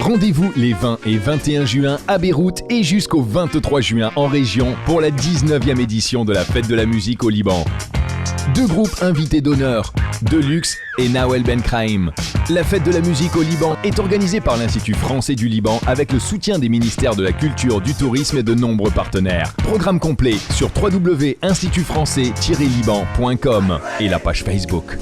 Rendez-vous les 20 et 21 juin à Beyrouth et jusqu'au 23 juin en région pour la 19e édition de la Fête de la musique au Liban. 2 groupes invités d'honneur, Deluxe et Nawel Benkraïm. La Fête de la musique au Liban est organisée par l'Institut français du Liban avec le soutien des ministères de la Culture, du Tourisme et de nombreux partenaires. Programme complet sur www.institutfrançais-liban.com et la page Facebook.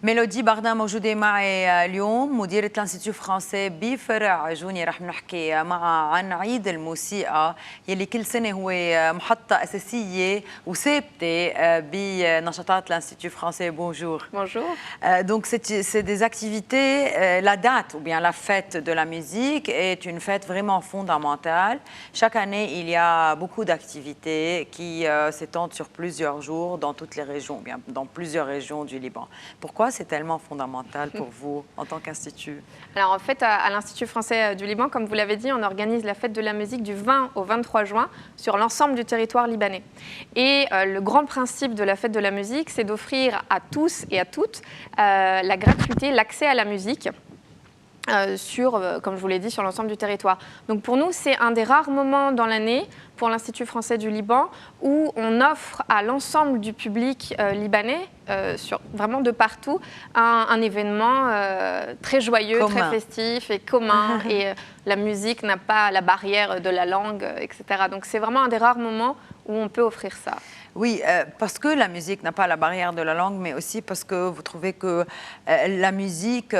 ميلودي بغدا موجودة معي اليوم مديرة الانستيتيو فرانسي بفرع جوني. رح نحكي معها عن عيد الموسيقى يلي كل سنة هو محطة أساسية وثابتة بنشاطات الانستيتيو فرانسي. Bonjour. Bonjour. Donc c'est des activités, la date ou bien la fête de la musique est une fête vraiment fondamentale. Chaque année, il y a beaucoup d'activités qui s'étendent sur plusieurs jours dans toutes les régions, bien dans plusieurs régions du Liban. Pourquoi c'est tellement fondamental pour vous en tant qu'institut? Alors en fait, à l'Institut français du Liban, comme vous l'avez dit, on organise la fête de la musique du 20 au 23 juin sur l'ensemble du territoire libanais. Et le grand principe de la fête de la musique, c'est d'offrir à tous et à toutes la gratuité, l'accès à la musique. Comme je vous l'ai dit, sur l'ensemble du territoire. Donc pour nous, c'est un des rares moments dans l'année, pour l'Institut français du Liban, où on offre à l'ensemble du public libanais, vraiment de partout, un événement très joyeux, très festif et commun. Et la musique n'a pas la barrière de la langue, etc. Donc c'est vraiment un des rares moments où on peut offrir ça. Oui, parce que la musique n'a pas la barrière de la langue, mais aussi parce que vous trouvez que la musique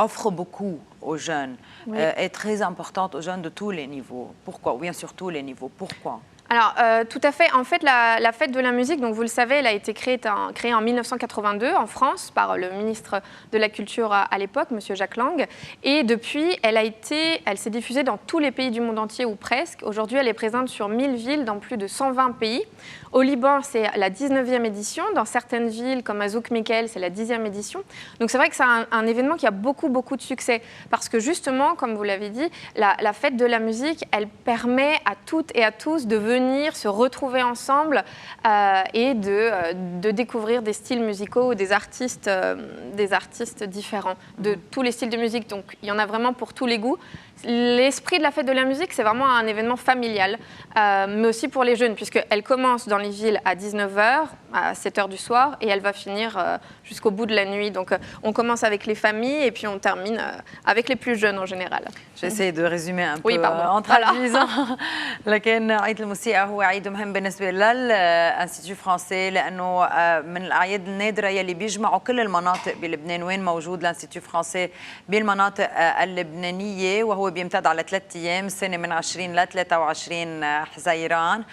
offre beaucoup aux jeunes, oui. Est très importante aux jeunes de tous les niveaux. Pourquoi? Bien sûr, tous les niveaux. Pourquoi? Alors, tout à fait. En fait, la fête de la musique, donc vous le savez, elle a été créée en 1982 en France par le ministre de la Culture à l'époque, M. Jacques Lang. Et depuis, elle s'est diffusée dans tous les pays du monde entier, ou presque. Aujourd'hui, elle est présente sur 1000 villes dans plus de 120 pays. Au Liban, c'est la 19e édition. Dans certaines villes, comme à Zouk Mekel, c'est la 10e édition. Donc, c'est vrai que c'est un événement qui a beaucoup de succès. Parce que justement, comme vous l'avez dit, la fête de la musique, elle permet à toutes et à tous de venir se retrouver ensemble et de découvrir des styles musicaux ou des artistes différents de tous les styles de musique. Donc, il y en a vraiment pour tous les goûts. L'esprit de la fête de la musique, c'est vraiment un événement familial, mais aussi pour les jeunes, puisqu'elle commence dans les villes à 19h, à 7h du soir, et elle va finir jusqu'au bout de la nuit. Donc, on commence avec les familles et puis on termine avec les plus jeunes en général. J'essaie de résumer un peu oui, en traduisant. لكن عيد الموسيقى هو عيد مهم بالنسبة للانستيتيو فرانسي لأنه من الأعياد النادرة يلي بيجمعوا كل المناطق بلبنان. وين موجود الانستيتيو فرانسي؟ بالمناطق اللبنانية، وهو بيمتد على 3 أيام السنة من 20 ل 23 حزيران.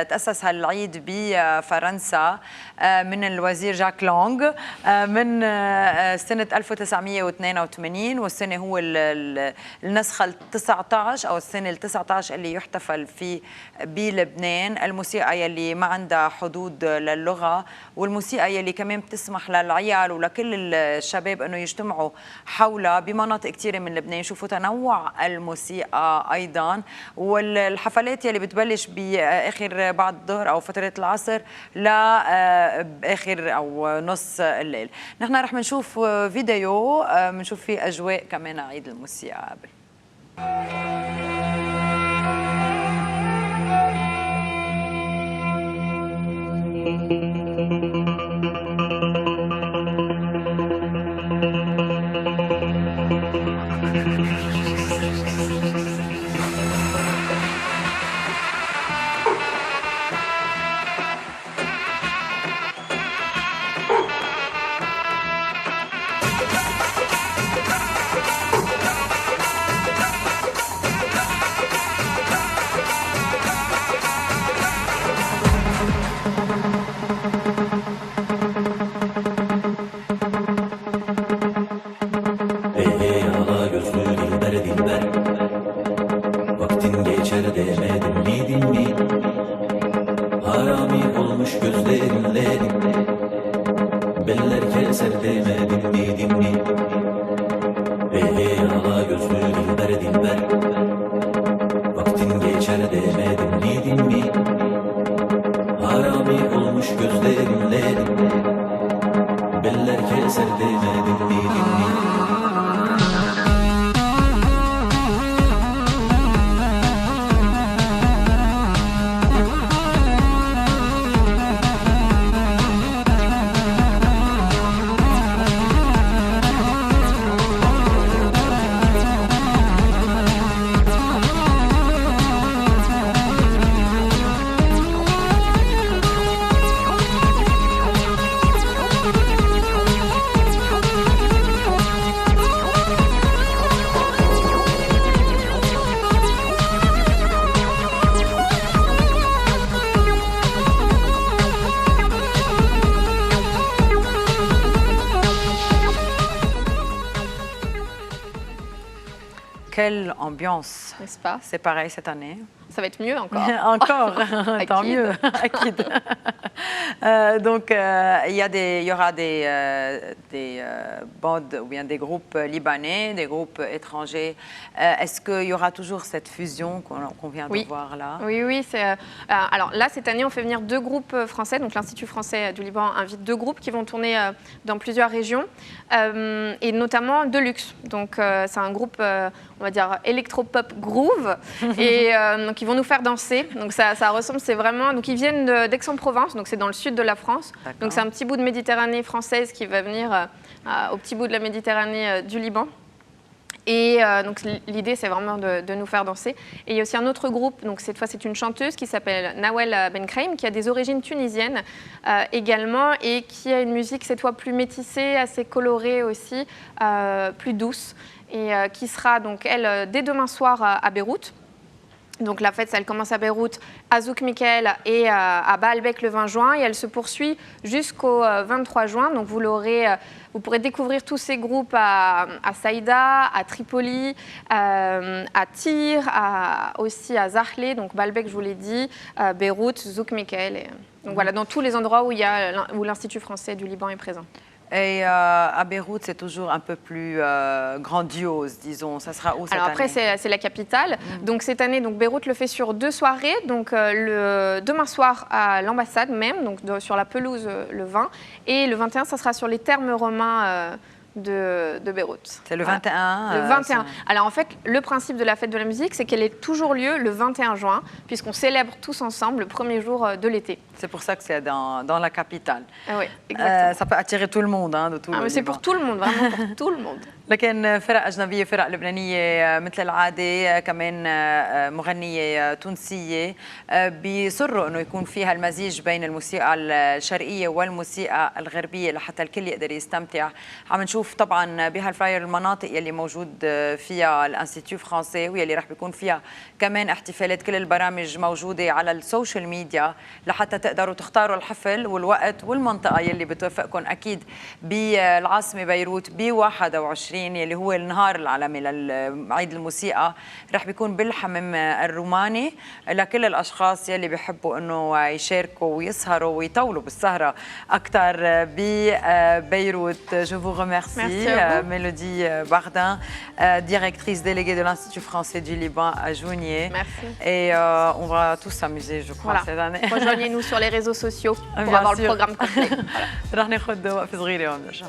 تأسس هالعيد بفرنسا من الوزير جاك لونغ من سنة 1982، والسنة هو النسخة ال 19 أو السنة ال 19 اللي يحتفل فيه بلبنان. الموسيقى يلي ما عندها حدود للغة، والموسيقى يلي كمان بتسمح للعيال ولكل الشباب أنه يجتمعوا حولها بمناطق كثيرة من لبنان، يشوفوا تنوع الموسيقى أيضا. والحفلات يلي بتبلش بآخر بعد الظهر أو فترة العصر لآخر أو نص الليل. نحن رح نشوف فيديو بنشوف فيه أجواء كمان عيد الموسيقى قبل. Quelle ambiance, n'est-ce pas? C'est pareil cette année. Ça va être mieux encore. Encore, tant mieux. Donc, il y aura des bandes ou bien des groupes libanais, des groupes étrangers. Est-ce qu'il y aura toujours cette fusion qu'on vient de voir là? Oui, oui. Alors là, cette année, on fait venir 2 groupes français. Donc l'Institut français du Liban invite 2 groupes qui vont tourner dans plusieurs régions, et notamment Deluxe. Donc c'est un groupe, on va dire, électropop groove. Et donc ils vont nous faire danser. Donc ça ressemble, c'est vraiment... Donc ils viennent d'Aix-en-Provence, donc c'est dans le sud de la France. Donc c'est un petit bout de Méditerranée française qui va venir au petit bout de la Méditerranée du Liban. Et donc l'idée, c'est vraiment de nous faire danser. Et il y a aussi un autre groupe, donc cette fois c'est une chanteuse qui s'appelle Nawel Benkraim, qui a des origines tunisiennes également, et qui a une musique cette fois plus métissée, assez colorée aussi, plus douce, et qui sera donc elle dès demain soir à Beyrouth. Donc la fête, elle commence à Beyrouth, à Zouk Mikael et à Baalbek le 20 juin, et elle se poursuit jusqu'au 23 juin. Donc vous pourrez découvrir tous ces groupes à Saïda, à Tripoli, à Tyr, aussi à Zahle, donc Baalbek, je vous l'ai dit, Beyrouth, Zouk Mikael. Donc voilà, dans tous les endroits où l'Institut français du Liban est présent. Et à Beyrouth, c'est toujours un peu plus grandiose, disons. Ça sera où cette année? Alors après, c'est la capitale. Donc cette année, Beyrouth le fait sur 2 soirées. Donc le demain soir à l'ambassade même, donc sur la pelouse le 20. Et le 21, ça sera sur les thermes romains de Beyrouth. C'est le 21 Le 21. Alors en fait, le principe de la fête de la musique, c'est qu'elle ait toujours lieu le 21 juin, puisqu'on célèbre tous ensemble le premier jour de l'été. C'est pour ça que c'est dans la capitale. Oui, exactement. Ça peut attirer tout le monde, de tout le mais c'est pour tout le monde, vraiment pour tout le monde. لكن فرق أجنبية فرق لبنانية مثل العادة كمان مغنية تونسية بيصروا إنه يكون فيها المزيج بين الموسيقى الشرقية والموسيقى الغربية لحتى الكل يقدر يستمتع. عم نشوف طبعا بهالفلاير المناطق يلي موجود فيها الانستيتيو فرانسي واللي رح بيكون فيها كمان احتفالات. كل البرامج موجودة على السوشيال ميديا لحتى تقدروا تختاروا الحفل والوقت والمنطقة يلي بتوافقكم. أكيد بالعاصمة بيروت ب 21 يلي هو النهار العالمي لعيد الموسيقى رح بيكون بالحمام الروماني لكل الاشخاص يلي بيحبوا انه يشاركوا ويسهروا ويطولوا بالسهره اكثر ببيروت. Je vous remercie, Mélodie Bardin, directrice déléguée de l'Institut français du Liban à Jounier. Merci. Et on va tous s'amuser, je crois, cette année. Rejoignez-nous sur les réseaux sociaux pour avoir le programme complet. رح ناخذ وقفه صغيره وبنرجع.